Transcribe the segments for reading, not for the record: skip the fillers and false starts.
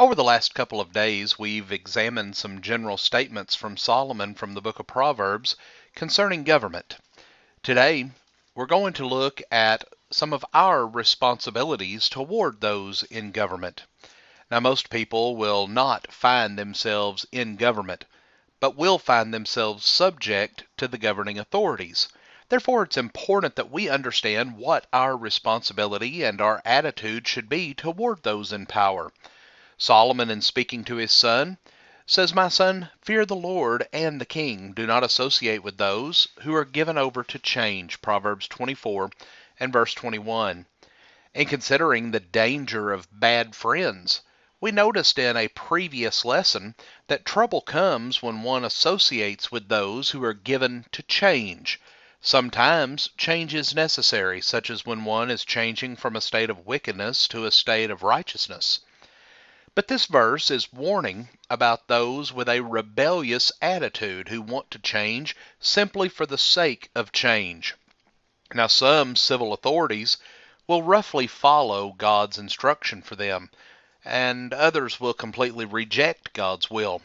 Over the last couple of days, we've examined some general statements from Solomon from the book of Proverbs concerning government. Today, we're going to look at some of our responsibilities toward those in government. Now, most people will not find themselves in government, but will find themselves subject to the governing authorities. Therefore, it's important that we understand what our responsibility and our attitude should be toward those in power. Solomon, in speaking to his son, says, "My son, fear the Lord and the king. Do not associate with those who are given over to change." Proverbs 24 and verse 21. In considering the danger of bad friends, we noticed in a previous lesson that trouble comes when one associates with those who are given to change. Sometimes change is necessary, such as when one is changing from a state of wickedness to a state of righteousness. But this verse is warning about those with a rebellious attitude who want to change simply for the sake of change. Now, some civil authorities will roughly follow God's instruction for them, and others will completely reject God's will.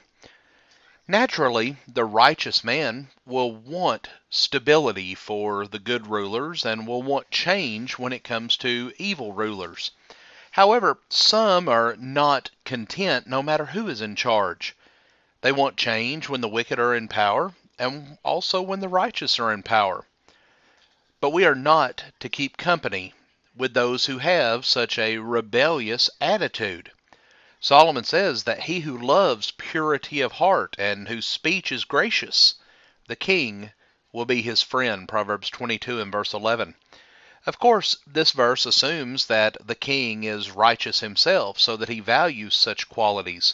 Naturally, the righteous man will want stability for the good rulers and will want change when it comes to evil rulers. However, some are not content no matter who is in charge. They want change when the wicked are in power and also when the righteous are in power. But we are not to keep company with those who have such a rebellious attitude. Solomon says that he who loves purity of heart and whose speech is gracious, the king will be his friend. Proverbs 22 and verse 11. Of course, this verse assumes that the king is righteous himself, so that he values such qualities.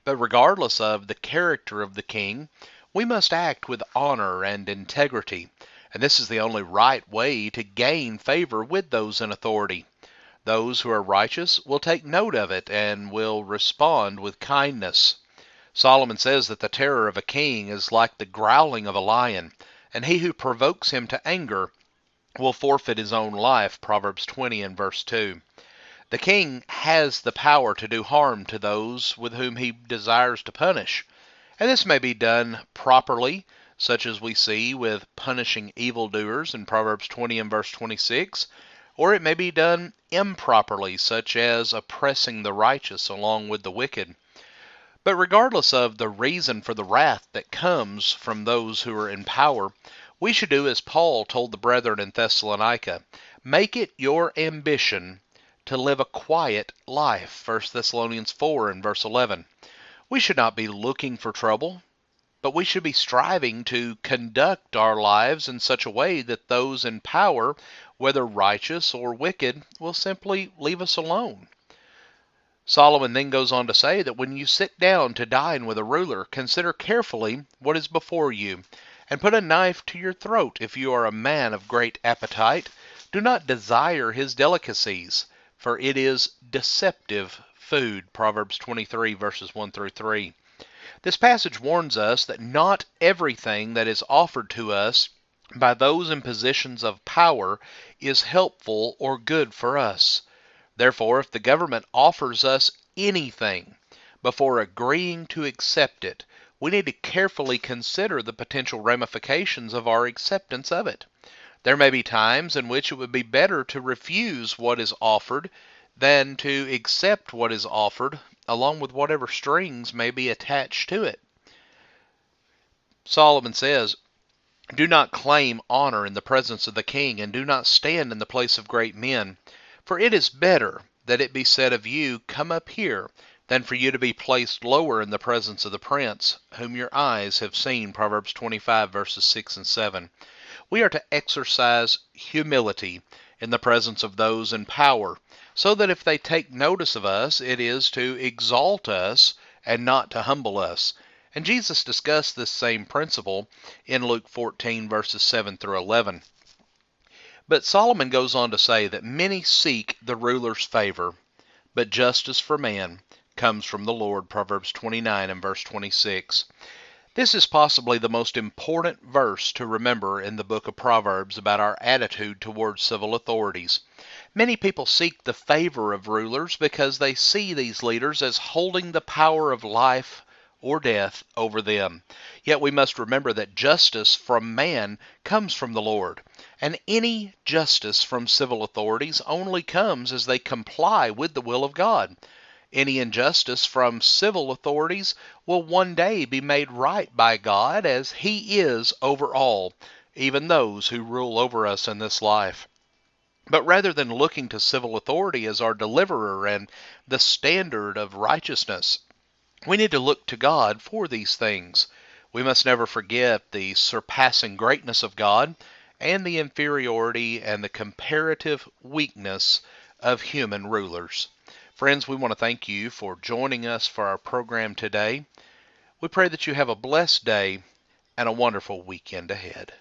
But regardless of the character of the king, we must act with honor and integrity. And this is the only right way to gain favor with those in authority. Those who are righteous will take note of it and will respond with kindness. Solomon says that the terror of a king is like the growling of a lion, and he who provokes him to anger will forfeit his own life. Proverbs 20 and verse 2. The king has the power to do harm to those with whom he desires to punish, and this may be done properly, such as we see with punishing evildoers in Proverbs 20 and verse 26, or it may be done improperly, such as oppressing the righteous along with the wicked. But regardless of the reason for the wrath that comes from those who are in power, we should do as Paul told the brethren in Thessalonica: make it your ambition to live a quiet life. 1 Thessalonians 4 and verse 11. We should not be looking for trouble, but we should be striving to conduct our lives in such a way that those in power, whether righteous or wicked, will simply leave us alone. Solomon then goes on to say that when you sit down to dine with a ruler, consider carefully what is before you, and put a knife to your throat if you are a man of great appetite. Do not desire his delicacies, for it is deceptive food. Proverbs 23 verses 1 through 3. This passage warns us that not everything that is offered to us by those in positions of power is helpful or good for us. Therefore, if the government offers us anything, before agreeing to accept it, we need to carefully consider the potential ramifications of our acceptance of it. There may be times in which it would be better to refuse what is offered than to accept what is offered, along with whatever strings may be attached to it. Solomon says, "Do not claim honor in the presence of the king, and do not stand in the place of great men. For it is better that it be said of you, 'Come up here,' than for you to be placed lower in the presence of the prince, whom your eyes have seen." Proverbs 25 verses 6 and 7. We are to exercise humility in the presence of those in power, so that if they take notice of us, it is to exalt us and not to humble us. And Jesus discussed this same principle in Luke 14 verses 7 through 11. But Solomon goes on to say that many seek the ruler's favor, but justice for man comes from the Lord. Proverbs 29 and verse 26. This is possibly the most important verse to remember in the book of Proverbs about our attitude towards civil authorities. Many people seek the favor of rulers because they see these leaders as holding the power of life or death over them. Yet we must remember that justice from man comes from the Lord, and any justice from civil authorities only comes as they comply with the will of God. Any injustice from civil authorities will one day be made right by God, as He is over all, even those who rule over us in this life. But rather than looking to civil authority as our deliverer and the standard of righteousness, we need to look to God for these things. We must never forget the surpassing greatness of God and the inferiority and the comparative weakness of human rulers. Friends, we want to thank you for joining us for our program today. We pray that you have a blessed day and a wonderful weekend ahead.